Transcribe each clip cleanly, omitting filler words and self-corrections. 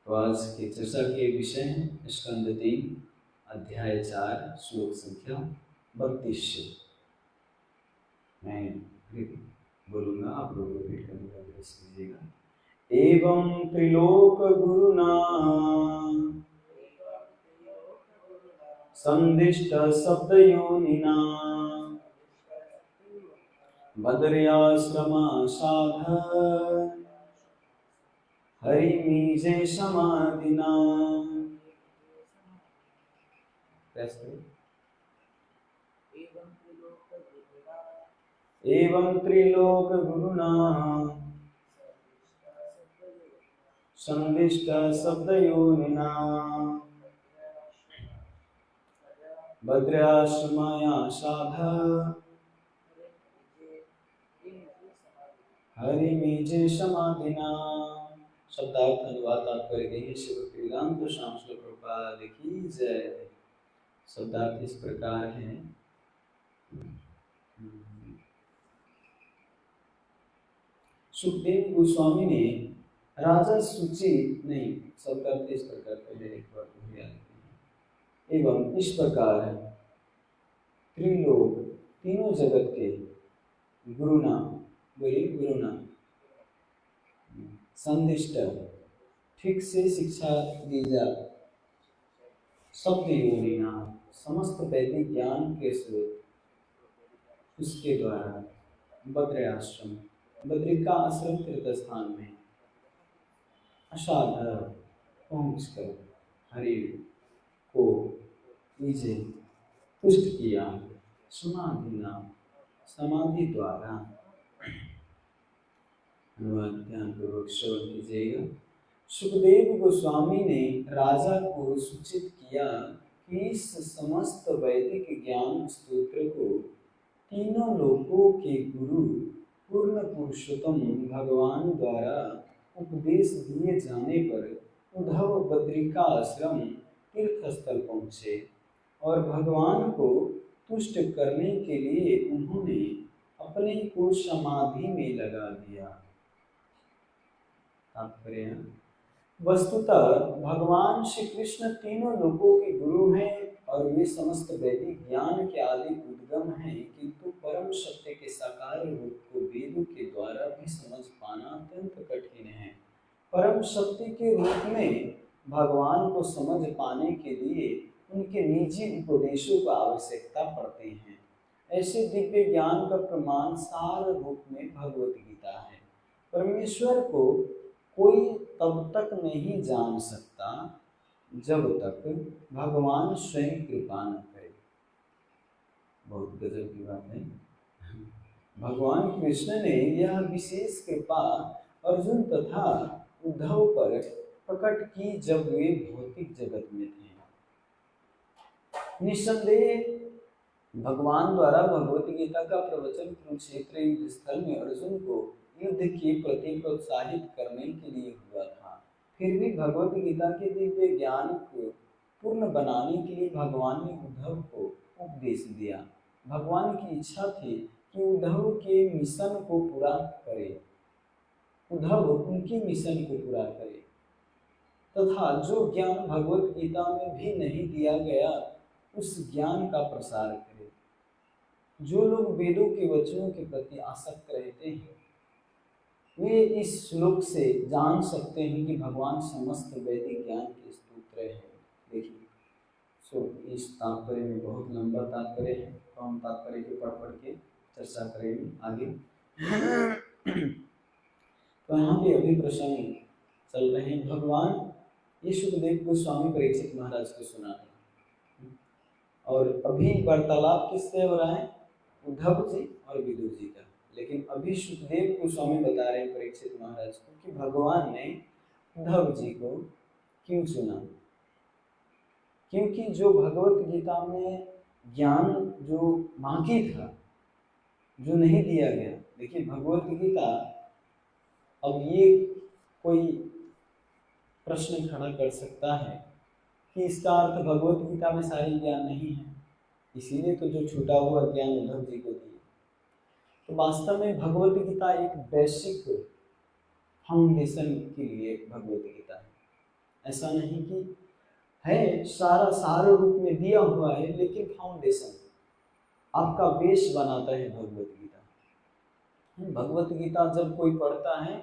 तो आज की चर्चा के विषय है स्कंद 3 अध्याय 4 श्लोक संख्या 32। मैं बोलूंगा, आप लोग रिपीट करने का प्रयास कीजिएगा। एवं त्रिलोक गुरुना संदिष्ट शब्द योनिना बद्र्याश्रमा साध हरिमीजे समाधिना। एवं त्रिलोक गुरुना संदिष्ट शब्द योनिना भद्राश्रमाया साध हरिमीजे समाधिना। शब्दार्थ अनुवाद तात्पर्य कहिए शिव वेदांत श्याम श्री प्रभुपाद की जय। शब्दार्थ इस प्रकार है। सुखदेव गोस्वामी ने राजा सूची नहीं, शब्दार्थ इस प्रकार पहले एक बार एवं इस प्रकार त्रिलोक तीनों जगत के गुरुना, बोलिए गुरुना, संदिष्ट ठीक से शिक्षा दी जा, शब्द योनिना समस्त वैदिक ज्ञान के स्रोत, उसके द्वारा बद्र आश्रम, बद्रिका आश्रम तीर्थ स्थान में असाधार पहुंचकर हरि को नीचे पुष्ट किया, समाधिना समाधि द्वारा। ध्यान पूर्वक श्रवण कीजिएगा। सुखदेव गोस्वामी ने राजा को सूचित किया कि इस समस्त वैदिक ज्ञान स्तोत्र को तीनों लोकों के गुरु पूर्ण पुरुषोत्तम भगवान द्वारा उपदेश दिए जाने पर उद्धव बद्रिका आश्रम तीर्थ स्थल पहुँचे और भगवान को तुष्ट करने के लिए उन्होंने अपने को समाधि में लगा दिया। तात्पर्य, वस्तुतः भगवान श्री कृष्ण तीनों लोकों के गुरु हैं और वे समस्त वैदिक ज्ञान के आदि उद्गम हैं, किंतु परम सत्य के साकार रूप को वेदों के द्वारा भी समझ पाना अत्यंत कठिन है। परम सत्य के रूप में भगवान को समझ पाने के लिए उनके निजी उपदेशों की आवश्यकता पड़ती है। ऐसे दिव्य ज्ञान का प्रमाण सार रूप में भगवत गीता है। परमेश्वर को कोई तब तक नहीं जान सकता जब तक भगवान स्वयं कृपा न करे। बहुत गजब की बात है। भगवान कृष्ण ने यह विशेष कृपा अर्जुन तथा उद्धव पर प्रकट की जब वे भौतिक जगत में थे। निस्संदेह भगवान द्वारा भगवत गीता का प्रवचन कुरुक्षेत्र युद्ध स्थल में अर्जुन को युद्ध के प्रति प्रोत्साहित करने के लिए हुआ था। फिर भी भगवत गीता के दिव्य ज्ञान को पूर्ण बनाने के लिए भगवान ने उद्धव को उपदेश दिया। भगवान की इच्छा थी कि उद्धव के मिशन को पूरा करे, उद्धव उनके मिशन को पूरा करे तथा जो ज्ञान भगवत गीता में भी नहीं दिया गया उस ज्ञान का प्रसार करे। जो लोग वेदों के वचनों के प्रति आसक्त रहते हैं वे इस श्लोक से जान सकते हैं कि भगवान समस्त वैदिक ज्ञान के स्तोत्र हैं। देखिए, इस तात्पर्य में बहुत लंबा तात्पर्य है, तो हम तात्पर्य के पढ़ के चर्चा करेंगे आगे। तो यहाँ पे अभी प्रसंग चल रहे हैं। भगवान ये सुखदेव गोस्वामी परीक्षित महाराज को सुना है और अभी वार्तालाप किससे हो रहा है? उद्धव जी और विदुर जी का। लेकिन अभी सुखदेव गोस्वामी बता रहे हैं परीक्षित महाराज को कि भगवान ने उद्धव जी को क्यों चुना। क्योंकि जो भगवत गीता में ज्ञान जो बाकी था, जो नहीं दिया गया। देखिए, भगवत गीता, अब ये कोई प्रश्न खड़ा कर सकता है कि इसका अर्थ भगवत गीता में सारी ज्ञान नहीं है, इसीलिए तो जो छूटा हुआ ज्ञान उद्धव जी को दिया। तो वास्तव में भगवत गीता एक बेसिक फाउंडेशन के लिए भगवत गीता है। ऐसा नहीं कि है, सारा सारे रूप में दिया हुआ है, लेकिन फाउंडेशन आपका बेस बनाता है भगवत गीता। भगवत गीता जब कोई पढ़ता है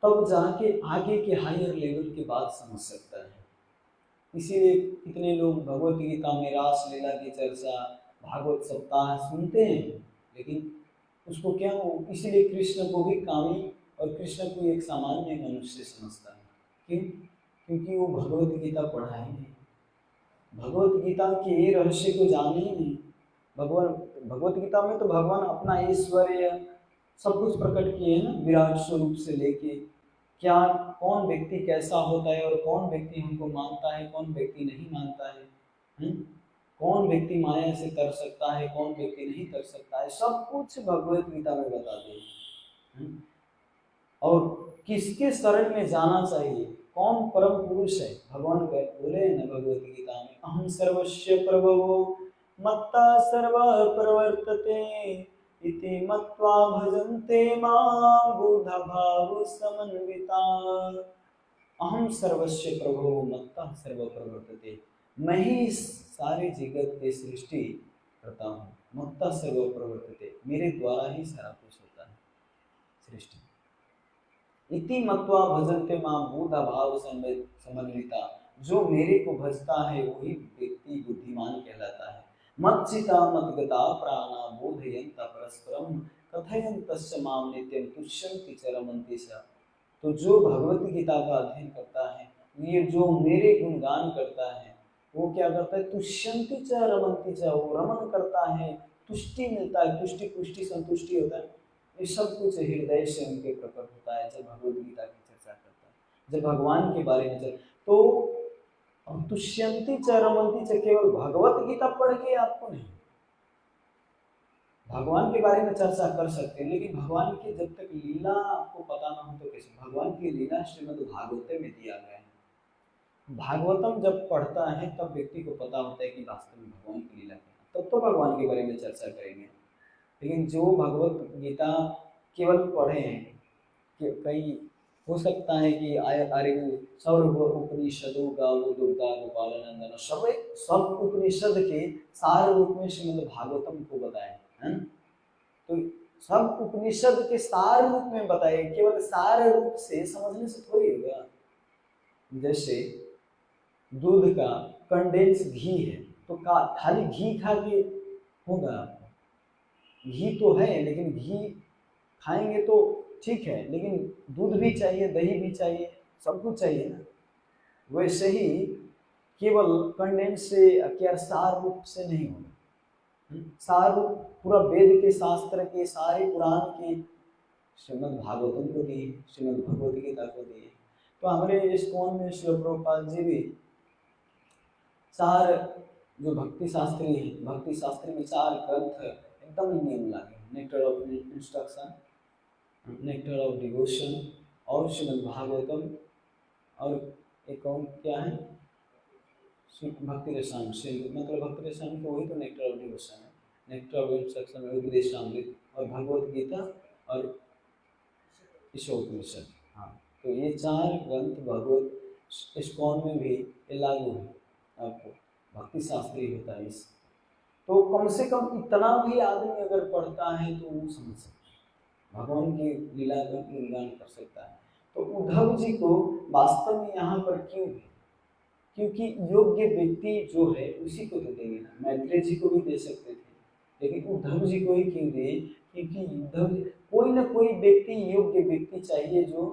तब जाके आगे के हायर लेवल की बात समझ सकता है। इसीलिए कितने लोग भगवत गीता में रास लीला की चर्चा, भागवत सप्ताह सुनते हैं, लेकिन उसको क्या, इसलिए कृष्ण को भी कामी और कृष्ण को एक सामान्य मनुष्य समझता है। क्यों? क्योंकि वो भगवत गीता पढ़ा ही नहीं, भगवत गीता के रहस्य को जाने ही नहीं। भगवत गीता में तो भगवान अपना ऐश्वर्य सब कुछ प्रकट किए हैं ना, विराट स्वरूप से लेके क्या, कौन व्यक्ति कैसा होता है और कौन व्यक्ति हमको मानता है, कौन व्यक्ति नहीं मानता है, कौन व्यक्ति माया से कर सकता है, कौन व्यक्ति नहीं कर सकता है, सब कुछ भगवत गीता में बताते हैं। और किसके शरण में जाना चाहिए, कौन परम पुरुष है, भगवान बोले न भगवत गीता में, अहम सर्वस्य प्रभवो मत्ता सर्व प्रवर्तते इति मत्वा भजन्ते मां बुधा भाव समन्विता। अहम सर्वस्य प्रभो मत्ता सर्व प्रवर्तते, मैं ही सारे जगत के सृष्टि करता हूँ। मत्ता सर्व प्रवर्तते, मेरे द्वारा ही सारा कुछ होता है सृष्टि। इति मत्वा भजन्ते मां बुधा भाव समन्विता, जो मेरे को भजता है वही व्यक्ति बुद्धिमान कहलाता है। मच्चिता मद्गता प्राणा बोधयन्त परस्परम कथयन्तश्च मां नित्यं तुष्यन्ति च रमन्ति च। तो जो भगवत गीता का अध्ययन करता है, ये जो मेरे गुणगान करता है, वो क्या करता है, तुष्यन्ति च रमन्ति च, वो रमन करता है, तुष्टि मिलता है, तुष्टि पुष्टि संतुष्टि होता है। ये सब कुछ हृदय से उनके प्रकट होता है जब भगवत गीता की चर्चा करता है, जब भगवान के बारे में चर्चा। तो तुष्यन्ति च रमन्ति च केवल भगवत गीता पढ़ के आपको नहीं, भगवान के बारे में चर्चा कर सकते हैं, लेकिन भगवान की जब तक लीला आपको पता ना हो तो कैसे। भगवान की लीला श्रीमद् भागवत में दिया गया है। भागवतम जब पढ़ता है तब व्यक्ति को पता होता है कि वास्तव में भगवान की लीला क्या, तब तो भगवान के बारे में चर्चा करेंगे। लेकिन जो भगवत गीता केवल पढ़े हैं, कि कई हो सकता है कि अरे सर्व उपनिषदों का वो दुर्गा गोपाल नंदन सब उपनिषद के सार रूप में श्रीमद् भागवतम को बताए हैं। तो सब उपनिषद के सार रूप में बताए, केवल सार रूप से समझने से थोड़ी होगा। जैसे दूध का कंडेंस घी है, तो खाली घी खा के होगा, घी तो है लेकिन घी खाएंगे तो ठीक है, लेकिन दूध भी चाहिए, दही भी चाहिए, सब कुछ चाहिए ना। वैसे ही केवल कंडेंस से क्या सार रूप से नहीं होगा। सार रूप पूरा वेद के शास्त्र के सारे पुराण के श्रीमद् भागवतम को दिए, श्रीमद् भगवत गीता को दिए। तो हमारे इस्कॉन में श्री प्रभुपाद जी भी चार जो भक्ति शास्त्री है, भक्ति शास्त्री में 4 ग्रंथ एकदम नियम लागे, nectar of instruction, nectar of devotion और श्रीमद् भागवतम, और एक और क्या है भक्ति रसायन, मतलब भक्ति रसायन को वही तो नेक्टर ऑफ डिवोशन है, नेक्टर ऑफ इंस्ट्रक्शन में उपदेशामृत और भगवत गीता और ईशोपनिषद। हाँ, तो ये 4 ग्रंथ भगवत इस्कॉन में भी ये लागू है। आपको भक्ति शास्त्री होता है इस, तो कम से कम इतना भी आदमी अगर पढ़ता है तो वो समझ सकता है, भगवान की लीला का गुणगान कर सकता है। तो उद्धव जी को वास्तव में यहाँ पर क्यों है, क्योंकि योग्य व्यक्ति जो है उसी को तो देंगे ना। मैत्रेय जी को भी दे सकते थे, लेकिन उद्धव जी को ही क्यों दिए, क्योंकि उद्धव कोई ना कोई व्यक्ति, योग्य व्यक्ति चाहिए जो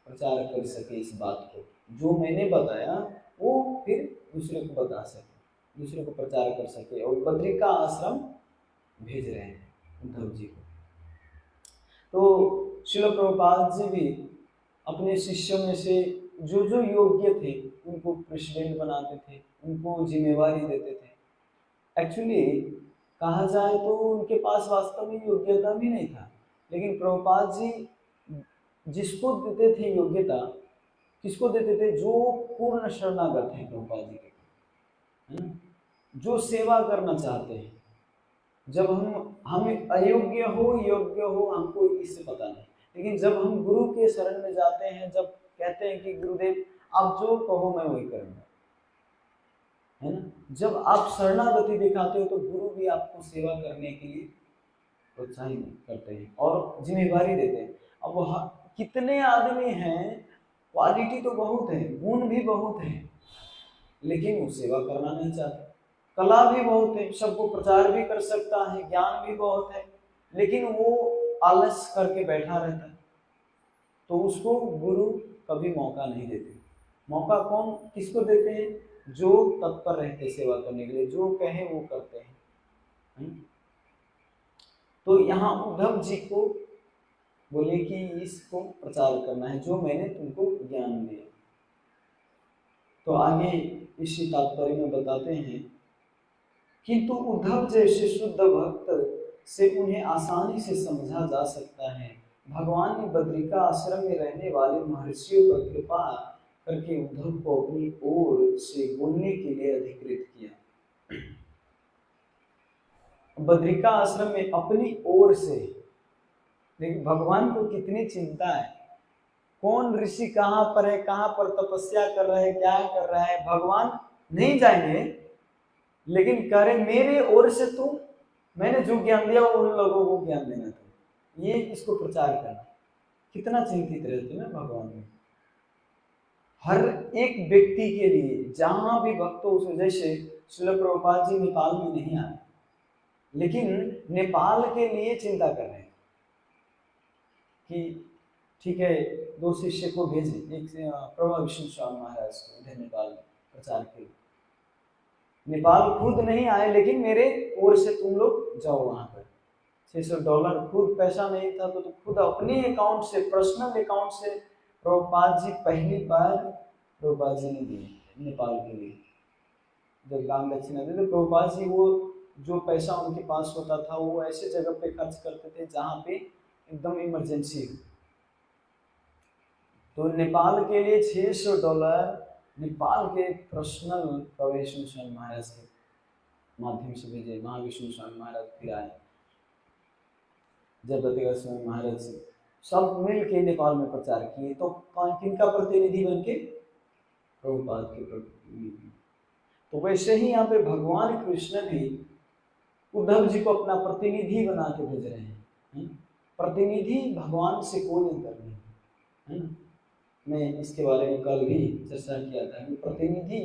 प्रचार कर सके इस बात को, जो मैंने बताया वो फिर दूसरे को बता सके, दूसरे को प्रचार कर सके। और बद्रिका आश्रम भेज रहे हैं उद्धव जी को। तो श्रील प्रभुपाद जी भी अपने शिष्यों में से जो जो योग्य थे उनको प्रेसिडेंट बनाते थे, उनको जिम्मेवारी देते थे। एक्चुअली कहा जाए तो उनके पास वास्तव में योग्यता भी नहीं था, लेकिन प्रभुपाद जी जिसको देते थे योग्यता, किसको देते थे, जो पूर्ण शरणागत हैं प्रभुपाद जी के, जो सेवा करना चाहते हैं। जब हम अयोग्य हो योग्य हो हमको इससे पता नहीं, लेकिन जब हम गुरु के शरण में जाते हैं, जब कहते हैं कि गुरुदेव आप जो कहो मैं वही करूँगा, है ना। जब आप शरणागति दिखाते हो तो गुरु भी आपको सेवा करने के लिए प्रोत्साहित करते हैं और जिम्मेदारी देते हैं। अब कितने आदमी हैं, क्वालिटी तो बहुत है, गुण भी बहुत है, लेकिन वो सेवा करना नहीं चाहते। कला भी बहुत है, सबको प्रचार भी कर सकता है, ज्ञान भी बहुत है, लेकिन वो आलस करके बैठा रहता है, तो उसको गुरु कभी मौका नहीं देते। मौका कौन किसको देते हैं? जो तत्पर रहते सेवा करने के लिए, जो कहे वो करते हैं। तो यहाँ उद्धव जी को बोले कि इसको प्रचार करना है जो मैंने तुमको ज्ञान दिया। तो आगे इसी तात्पर्य में बताते हैं, किंतु उद्धव जैसे शुद्ध भक्त से उन्हें आसानी से समझा जा सकता है। भगवान ने बद्रिका आश्रम में रहने वाले महर्षियों पर कृपा करके उद्धव को अपनी ओर से बोलने के लिए अधिकृत किया। बद्रिका आश्रम में अपनी ओर से, लेकिन भगवान को कितनी चिंता है, कौन ऋषि कहाँ पर है, कहाँ पर तपस्या कर रहे हैं, क्या कर रहा है, भगवान नहीं जाएंगे, लेकिन कह रहे मेरे ओर से तुम, मैंने जो ज्ञान दिया उन लोगों को ज्ञान देना था, ये इसको प्रचार करना। कितना चिंतित रहते हैं भगवान में हर एक व्यक्ति के लिए, जहां भी भक्त हो। जैसे श्रील प्रभुपाद जी नेपाल में नहीं आए, लेकिन नेपाल के लिए चिंता कर रहे हैं कि ठीक है 2 शिष्य को भेजे, एक प्रभा विष्णु स्वामी महाराज को इधर नेपाल में प्रचार के लिए। नेपाल खुद नहीं आए, लेकिन मेरे ओर से तुम लोग जाओ वहां पर। $600 खुद पैसा नहीं था तो खुद अपने अकाउंट से, पर्सनल अकाउंट से प्रभुपाद जी पहली बार प्रभुपाद जी ने दिए नेपाल के लिए। जब दान दक्षिणा दी तो प्रभुपाद जी वो जो पैसा उनके पास होता था वो ऐसे जगह पे खर्च करते थे जहाँ पे एकदम इमरजेंसी हो। तो नेपाल के लिए $600 नेपाल के पर्सनल प्रवेश स्वामी महाराज के माध्यम से भेजे। महाविष्णु स्वामी महाराज फिर आए, जगदत्ता स्वामी महाराज सब मिल के नेपाल में प्रचार किए। तो किनका प्रतिनिधि बन के? प्रभुपाद के प्रतिनिधि। तो वैसे ही यहाँ पे भगवान कृष्ण भी उद्धव जी को अपना प्रतिनिधि बना के भेज रहे हैं। प्रतिनिधि भगवान से कोई अंतर नहीं है। मैं इसके बारे में कल भी चर्चा किया था कि प्रतिनिधि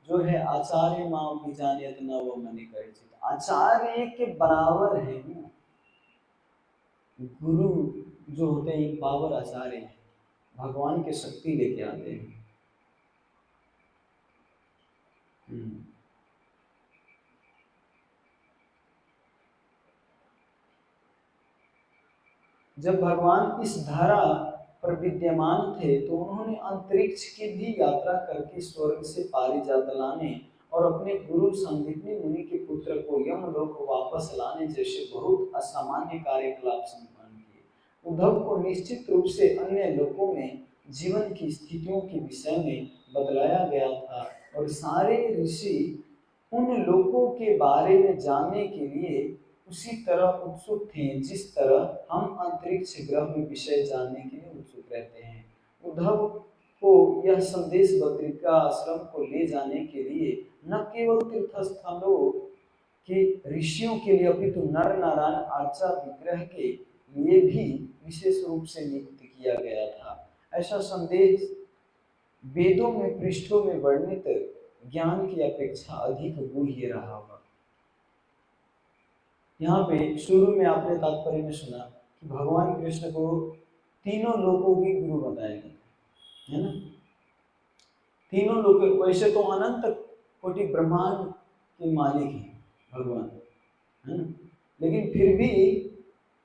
जो है आचार्य माँ की जाने इतना वो मैंने करे, आचार्य के बराबर है ना। गुरु जो होते हैं पावर आचार्य है, भगवान की शक्ति लेके आते हैं। जब भगवान इस धरा पर विद्यमान थे तो उन्होंने अंतरिक्ष की भी यात्रा करके स्वर्ग से पारिजात लाने और अपने गुरु संदीपनी मुनि के पुत्र को यमलोक वापस लाने जैसे बहुत असामान्य कार्यकलाप संपन्न किए। उद्धव को निश्चित रूप से अन्य लोकों में जीवन की स्थितियों के विषय में बतलाया गया था और सारे ऋषि उन लोकों के बारे में जानने के लिए उसी तरह उत्सुक थे जिस तरह हम अंतरिक्ष ग्रह में विषय जानने के लिए उत्सुक रहते हैं। उद्धव को यह संदेश बद्रिका आश्रम को ले जाने के लिए न केवल तीर्थ स्थलों के ऋषियों के लिए अपितु नर नारायण आर्चा विग्रह के लिए भी विशेष रूप से नियुक्त किया गया था। ऐसा संदेश वेदों में पृष्ठों में वर्णित ज्ञान की अपेक्षा अधिक गुह्य रहा होगा। यहाँ पे शुरू में आपने तात्पर्य में सुना कि भगवान कृष्ण को तीनों लोकों की गुरु बताया गया है ना। तीनों लोग, वैसे तो अनंत कोटि ब्रह्मांड के मालिक हैं भगवान, है ना, लेकिन फिर भी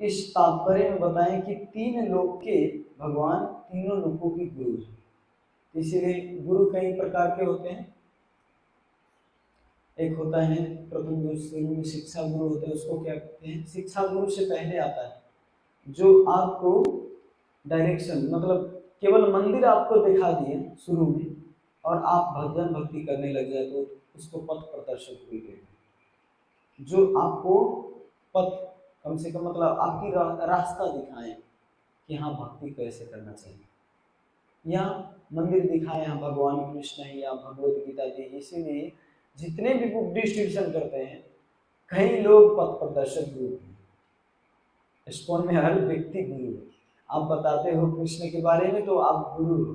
इस तात्पर्य में बताएं कि 3 लोक के भगवान तीनों लोकों की गुरु है। इसीलिए गुरु कई प्रकार के होते हैं। एक होता है प्रथम जो शुरू में शिक्षा गुरु होता है, उसको क्या कहते हैं? शिक्षा गुरु से पहले आता है जो आपको डायरेक्शन, मतलब केवल मंदिर आपको दिखा दिए शुरू में और आप भजन भक्ति करने लग जाए तो उसको पथ प्रदर्शक गुरु कहते हैं। जो आपको पथ, कम से कम मतलब आपकी रास्ता दिखाएं कि हाँ भक्ति कैसे करना चाहिए। यहाँ मंदिर दिखाए हैं भगवान कृष्ण है या भगवत गीता जी, इसीलिए जितने भी बुक डिस्ट्रीब्यूशन करते हैं कई लोग पथ प्रदर्शक गुरु हैं। इस्कॉन में हर व्यक्ति गुरु है। आप बताते हो कृष्ण के बारे में तो आप गुरु हो।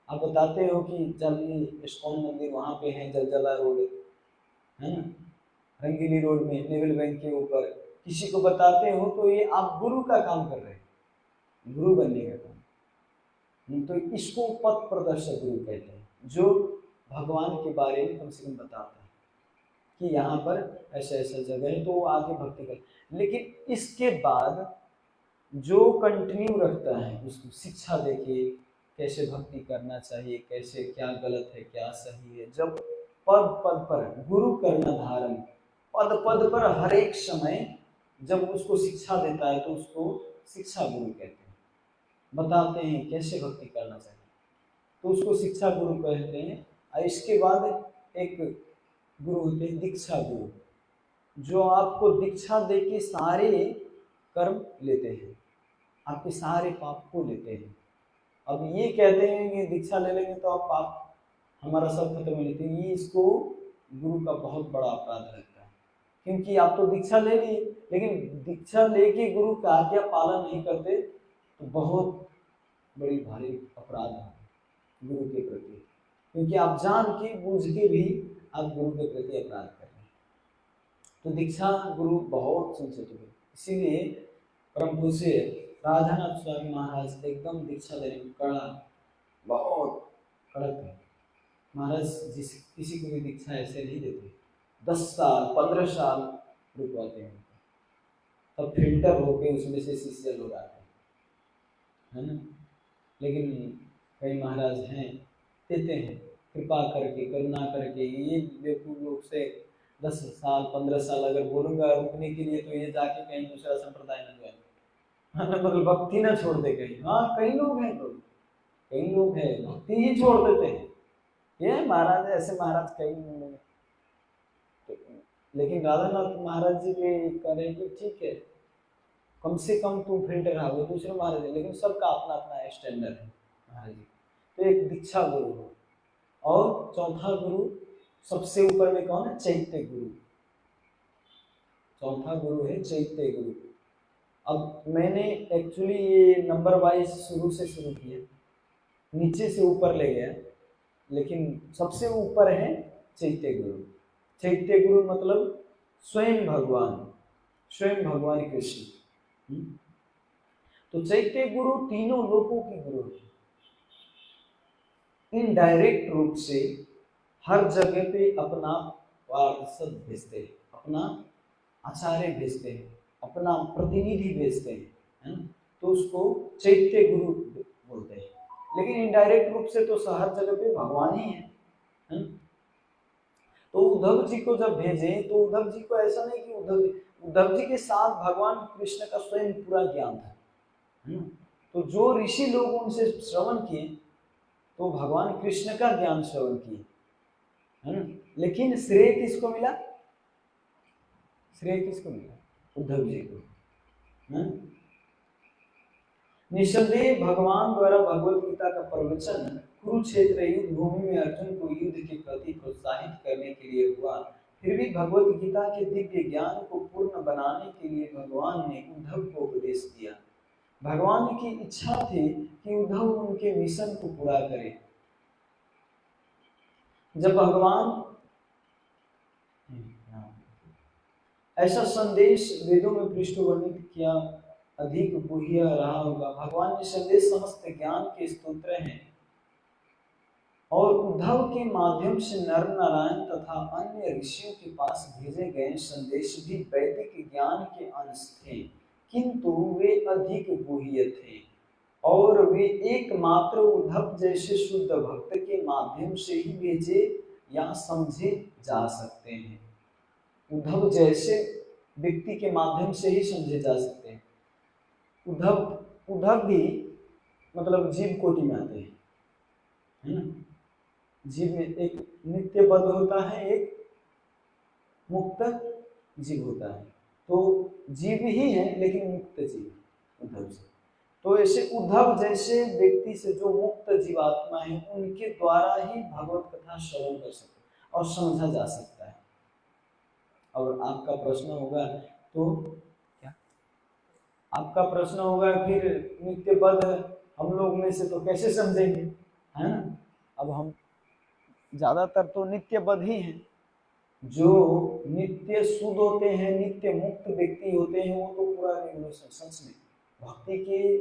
आप बताते हो कि जल इस्कॉन मंदिर वहाँ पे है, जलजला रोड है ना, रंगीली रोड में नेवल बैंक के ऊपर, किसी को बताते हो तो ये आप गुरु का काम कर रहे हैं, गुरु बनने का काम। तो इसको पथ प्रदर्शक गुरु कहते हैं, जो भगवान के बारे में कम से कम बताता है कि यहाँ पर ऐसा ऐसा जगह है, तो वो आगे भक्ति कर। लेकिन इसके बाद जो कंटिन्यू रखता है उसको शिक्षा देके कैसे भक्ति करना चाहिए, कैसे क्या गलत है क्या सही है, जब पद पद पर गुरु करना धारण, पद पद पर हर एक समय जब उसको शिक्षा देता है तो उसको शिक्षा गुरु कहते हैं। बताते हैं कैसे भक्ति करना चाहिए तो उसको शिक्षा गुरु कहते हैं। और इसके बाद एक गुरु होते हैं दीक्षा गुरु, जो आपको दीक्षा दे के सारे कर्म लेते हैं, आपके सारे पाप को लेते हैं। अब ये कहते हैं कि दीक्षा ले लेंगे तो आप पाप हमारा सब खत्म हो लेते हैं, ये इसको गुरु का बहुत बड़ा अपराध रहता है। क्योंकि आप तो दीक्षा ले ली, लेकिन दीक्षा लेके गुरु का आज्ञा पालन नहीं करते तो बहुत बड़ी भारी अपराध है गुरु के प्रति, क्योंकि आप जान के बूझ के भी आप गुरु के प्रति अपराध कर रहे हैं। तो दीक्षा गुरु बहुत सेंसिटिव है, इसीलिए परम पूज्य राधानाथ स्वामी महाराज एकदम दीक्षा देने में कड़ा, बहुत कड़क है। महाराज जिस किसी को भी दीक्षा ऐसे नहीं देते, 10 साल 15 साल रुकवाते हैं, तब फिल्टर होके उसमें से शिष्य लोग आते हैं, है ना। लेकिन कई महाराज हैं देते हैं कृपा करके, करुणा करके। ये बेवकूफ लोग से 10 साल 15 साल अगर बोलूंगा रुकने के लिए तो ये जाके कहीं दूसरा संप्रदाय न जाए, मतलब भक्ति ना छोड़ दे कहीं। हाँ कई लोग हैं, लोग कई लोग हैं भक्ति ही छोड़ देते हैं। ये महाराज ऐसे महाराज कई तो, लेकिन राधानाथ महाराज जी के करें कि ठीक है कम से कम तुम फिल्टर आ गए दूसरे महाराज है, लेकिन सबका अपना अपना स्टैंडर्ड है महाराज जी। तो एक दीक्षा गुरु हो, और चौथा गुरु सबसे ऊपर में कौन है, चैत्य गुरु। चौथा गुरु है चैत्य गुरु। अब मैंने एक्चुअली ये नंबर वाइज शुरू से शुरू किया, नीचे से ऊपर ले गया, लेकिन सबसे ऊपर है चैत्य गुरु। चैत्य गुरु मतलब स्वयं भगवान, स्वयं भगवान कृष्ण। तो चैत्य गुरु तीनों लोगों की गुरु है। इनडायरेक्ट रूप से हर जगह पे अपना पार्षद भेजते हैं, अपना आचार्य भेजते हैं, अपना प्रतिनिधि भेजते हैं, है ना। तो उसको चैत्य गुरु बोलते हैं। लेकिन इनडायरेक्ट रूप से तो हर जगह पे भगवान ही है ना। तो उद्धव जी को जब भेजे तो उद्धव जी को ऐसा नहीं कि उद्धव जी के साथ भगवान कृष्ण का स्वयं पूरा ज्ञान था, है ना। तो जो ऋषि लोग उनसे श्रवण किए तो भगवान कृष्ण का ज्ञान श्रवण किए, है ना। लेकिन श्रेय किसको मिला, श्रेय किसको मिला, उद्धव जी को। निसंदेह भगवान द्वारा भगवत गीता का प्रवचन कुरुक्षेत्र युद्ध भूमि में अर्जुन को युद्ध के प्रति प्रोत्साहित करने के लिए हुआ। फिर भी भगवत गीता के दिव्य ज्ञान को पूर्ण बनाने के लिए भगवान ने उद्धव को उपदेश दिया। भगवान की इच्छा थी कि उद्धव उनके मिशन को पूरा करे। जब भगवान ऐसा संदेश वेदों में पृष्ठवर्णित किया, अधिक गुह्य रहा होगा। भगवान ने संदेश समस्त ज्ञान के स्तोत्र हैं और उद्धव के माध्यम से नर नारायण तथा अन्य ऋषियों के पास भेजे गए संदेश भी वैदिक ज्ञान के अंश थे, किंतु वे अधिक गुह्य थे और वे एकमात्र उद्धव जैसे शुद्ध भक्त के माध्यम से ही भेजे या समझे जा सकते हैं। उद्धव जैसे व्यक्ति के माध्यम से ही समझे जा सकते हैं। उद्धव भी मतलब जीव कोटि में आते हैं, है ना। जीव में एक नित्य बद्ध होता है, एक मुक्त जीव होता है। तो जीव ही है लेकिन मुक्त जीव उद्धव जी। तो ऐसे उद्धव जैसे व्यक्ति से जो मुक्त जीवात्मा है उनके द्वारा ही भगवत कथा श्रवण कर सकते और समझा जा सकता है। और आपका प्रश्न होगा तो क्या आपका प्रश्न होगा फिर नित्य पद हम लोग में से तो कैसे समझेंगे, है ना। अब हम ज्यादातर तो नित्य पद ही हैं, जो नित्य शुद्ध होते हैं, नित्य मुक्त व्यक्ति होते हैं, वो तो पूरा रेगुलेशन सच में भक्ति के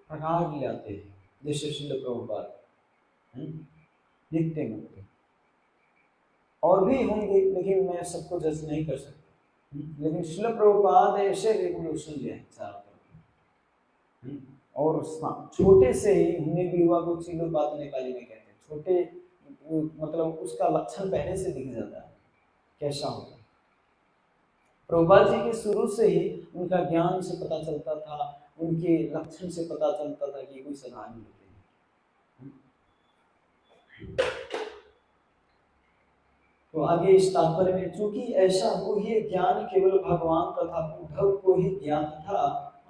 प्रकार ले आते हैं, जैसे श्रील प्रभुपाद नित्य मुक्त। और भी होंगे लेकिन मैं सबको जज नहीं कर सकता, लेकिन श्रील प्रभुपाद ऐसे रेगुलेशन ले चारों तरफ। और छोटे से ही हमने भी हुआ को चिल्लोपात नेपाली में कहते हैं, छोटे मतलब उसका लक्षण पहले से दिख जाता है कैसा होता है। प्रभुपाद जी के शुरू से ही उनका ज्ञान से पता चलता था, उनके लक्षण से पता चलता था कि कोई साधारण होते हैं। तो आगे इस तात्पर्य में, चूंकि ऐसा गुह्य ज्ञान केवल भगवान तथा उद्धव को ही ज्ञात था,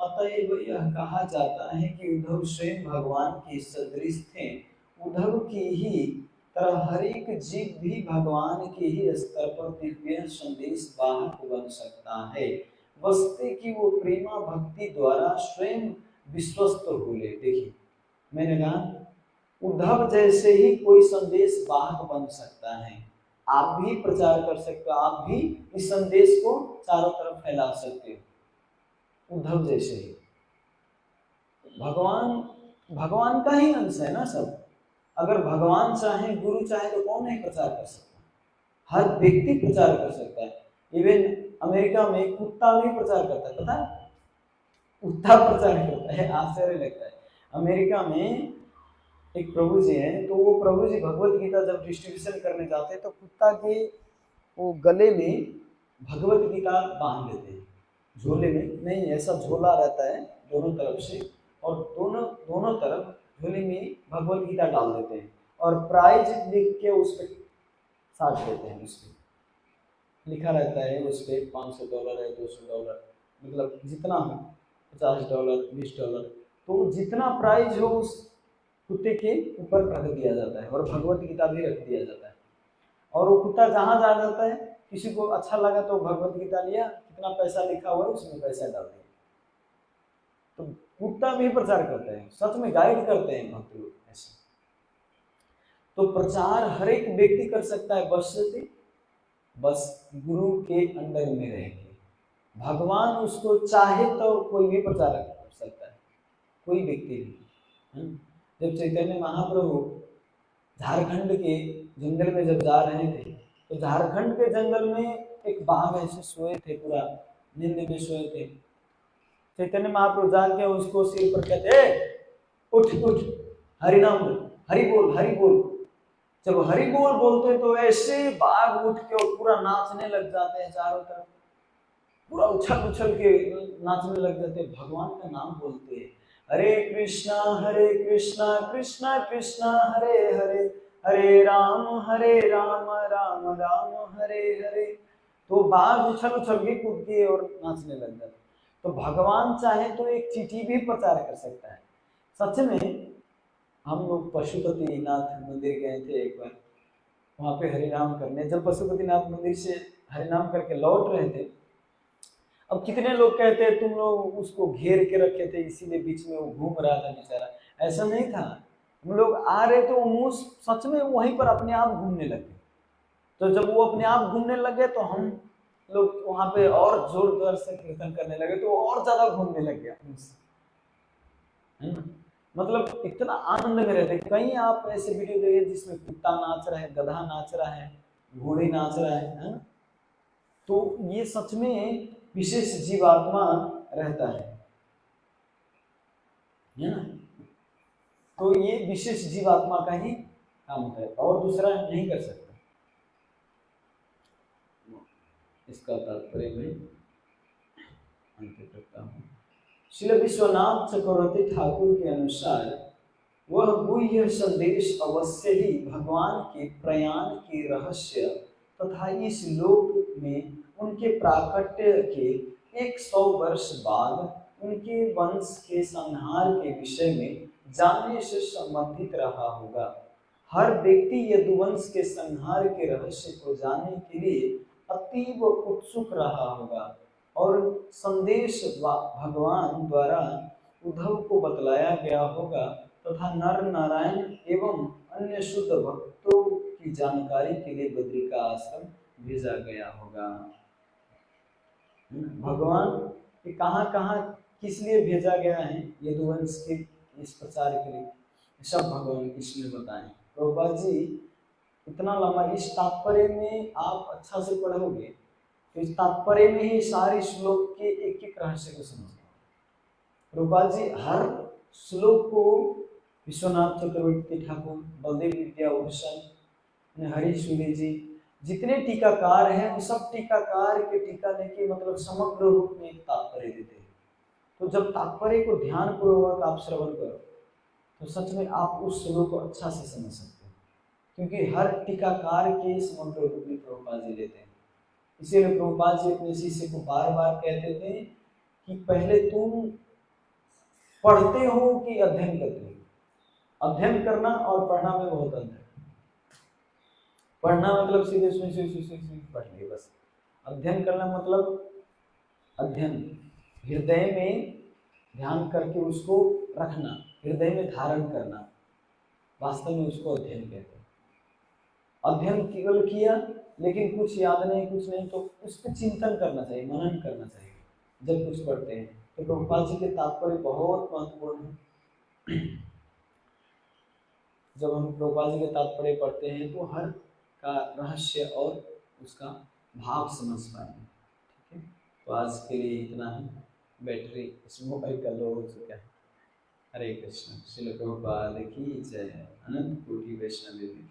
अतएव यह कहा जाता है कि उद्धव स्वयं भगवान के सदृश थे। उद्धव की ही तरह हर एक जीव भी भगवान के ही स्तर पर दिव्य संदेश वाहक बन सकता है, बशर्ते कि वो प्रेमा भक्ति द्वारा स्वयं विश्वस्त हो ले। देखिए मैंने कहा उद्धव जैसे ही कोई संदेश वाहक बन सकता है, आप भी प्रचार कर सकते हो, आप भी इस संदेश को चारों तरफ फैला सकते हो, उद्धव जैसे ही। भगवान का ही अंश है ना सब। अगर भगवान चाहे, गुरु चाहे तो कौन नहीं प्रचार कर सकता, हर व्यक्ति प्रचार कर सकता है। इवन अमेरिका में कुत्ता भी प्रचार करता है, पता है, कुत्ता प्रचार करता है, आश्चर्य लगता है। अमेरिका में एक प्रभु जी हैं, तो वो प्रभु जी भगवत गीता जब डिस्ट्रीब्यूशन करने जाते हैं तो कुत्ता के वो गले में भगवत गीता बांध देते हैं, झोले में नहीं, ऐसा झोला रहता है दोनों तरफ से, और दोनों तरफ झोले में भगवत गीता डाल देते हैं और प्राइज लिख के उस पर साट देते हैं। उस पर लिखा रहता है, उस पर $500 है, $200, मतलब जितना हो, $50, $20, तो जितना प्राइज हो उस कुत्ते के ऊपर रख दिया जाता है और भगवत गीता भी रख दिया जाता है। और वो कुत्ता जहाँ जा जाता है, किसी को अच्छा लगा तो भगवत गीता लिया, कितना पैसा लिखा हुआ है उसमें पैसा डाल दिया। तो कुत्ता भी प्रचार करते हैं, सच में गाइड करते हैं भक्त लोग ऐसे। तो प्रचार हर एक व्यक्ति कर सकता है, बस गुरु के अंडर में रहेंगे। भगवान उसको चाहे तो कोई भी प्रचार कर सकता है, कोई व्यक्ति नहीं। जब चैतन्य महाप्रभु झारखंड के जंगल में जब जा रहे थे, तो झारखंड के जंगल में एक बाघ ऐसे सोए थे, पूरा नींद में सोए थे। चैतन्य महाप्रभु जाके उसको सिर पर कहते, उठ उठ, हरि नाम बोल, हरि बोल, हरि बोल। जब हरि बोल बोलते तो ऐसे बाघ उठ के और पूरा नाचने लग जाते हैं, चारों तरफ पूरा उछल उछल के नाचने लग जाते हैं, भगवान का नाम बोलते हैं, हरे कृष्णा कृष्णा कृष्णा हरे हरे, हरे राम राम राम हरे हरे। तो बाघ उछल उछल के कूद के और नाचने लग जाते। तो भगवान चाहे तो एक चिट्ठी भी प्रचार कर सकता है। सच में हम लोग पशुपतिनाथ मंदिर गए थे एक बार, वहाँ पे हरिनाम करने। जब पशुपतिनाथ मंदिर से हरिनाम करके लौट रहे थे, अब कितने लोग कहते हैं तुम लोग उसको घेर के रखे थे इसीलिए बीच में वो घूम रहा था बेचारा। ऐसा नहीं था, हम लोग आ रहे थे, वो मुँह सच में वहीं पर अपने आप घूमने लगे। तो जब वो अपने आप घूमने लगे तो हम लोग वहाँ पे और जोर से कीर्तन करने लगे, तो और ज्यादा घूमने लग गया, है ना। मतलब इतना आनंद में रहते। कहीं आप ऐसे वीडियो देखिए जिसमें कुत्ता नाच रहा है, गधा नाच रहा है, घोड़े नाच रहा है ना। तो ये सच में विशेष जीवात्मा रहता है ना। तो ये विशेष जीवात्मा का ही काम होता है, और दूसरा नहीं कर सकता। इसका तात्पर्य मैं अंकित करता हूँ। श्री विश्वनाथ चक्रवर्ती ठाकुर के अनुसार वह गुह्य संदेश अवश्य ही भगवान के प्रयाण के रहस्य तथा इस लोक में उनके प्राकट्य के 100 वर्ष बाद उनके वंश के संहार के विषय में जानने से संबंधित रहा होगा। हर व्यक्ति यदुवंश के संहार के रहस्य को जानने के लिए अतीव उत्सुक रहा होगा और संदेश भगवान द्वारा उद्धव को बतलाया गया होगा तथा नर नारायण एवं अन्य शुद्ध भक्तों की जानकारी के लिए बद्रिका आश्रम भेजा गया होगा। भगवान के कहाँ कहाँ किस लिए भेजा गया है यदुवंश के इस प्रचार के लिए, सब भगवान इसमें बताएं। प्रभुपाद जी इतना लंबा इस तात्पर्य में आप अच्छा से पढ़ोगे तो इस तात्पर्य में ही सारे श्लोक के एक एक रहस्य को समझ। प्रभुपाद जी हर श्लोक को विश्वनाथ चक्रवर्ती ठाकुर, बलदेव विद्याभूषण, हरीश सूर्य जी, जितने टीकाकार हैं उन सब टीकाकार के टीका लेके मतलब समग्र रूप में तात्पर्य देते हैं। तो जब तात्पर्य को ध्यान पूर्वक आप श्रवण करो तो सच में आप उस श्लोक को अच्छा से समझ सकते हो, क्योंकि हर टीकाकार के समग्र रूप में प्रभुपाद जी लेते हैं। इसीलिए प्रभुपाद जी अपने शिष्य को बार बार कहते थे कि पहले तुम पढ़ते हो कि अध्ययन करते हो। अध्ययन करना और पढ़ना में बहुत अंतर है। पढ़ना मतलब सीधे सुन पढ़ लिए बस। अध्ययन करना मतलब अध्ययन हृदय में ध्यान करके उसको रखना, हृदय में धारण करना, वास्तव में उसको अध्ययन कहते हैं। अध्ययन केवल किया लेकिन कुछ याद नहीं, कुछ नहीं, तो उस पर चिंतन करना चाहिए, मनन करना चाहिए जब कुछ पढ़ते हैं। तो प्रभुपाद जी के तात्पर्य बहुत महत्वपूर्ण है। जब हम प्रभुपाद जी के तात्पर्य पढ़ते हैं तो हर का रहस्य और उसका भाव समझ पाएंगे। ठीक है, तो आज के लिए इतना ही। बैटरी इस मोबाइल का लो हो चुका है। हरे कृष्ण। श्रील प्रभुपाद की जय। अनंत कोटि वैष्णव की।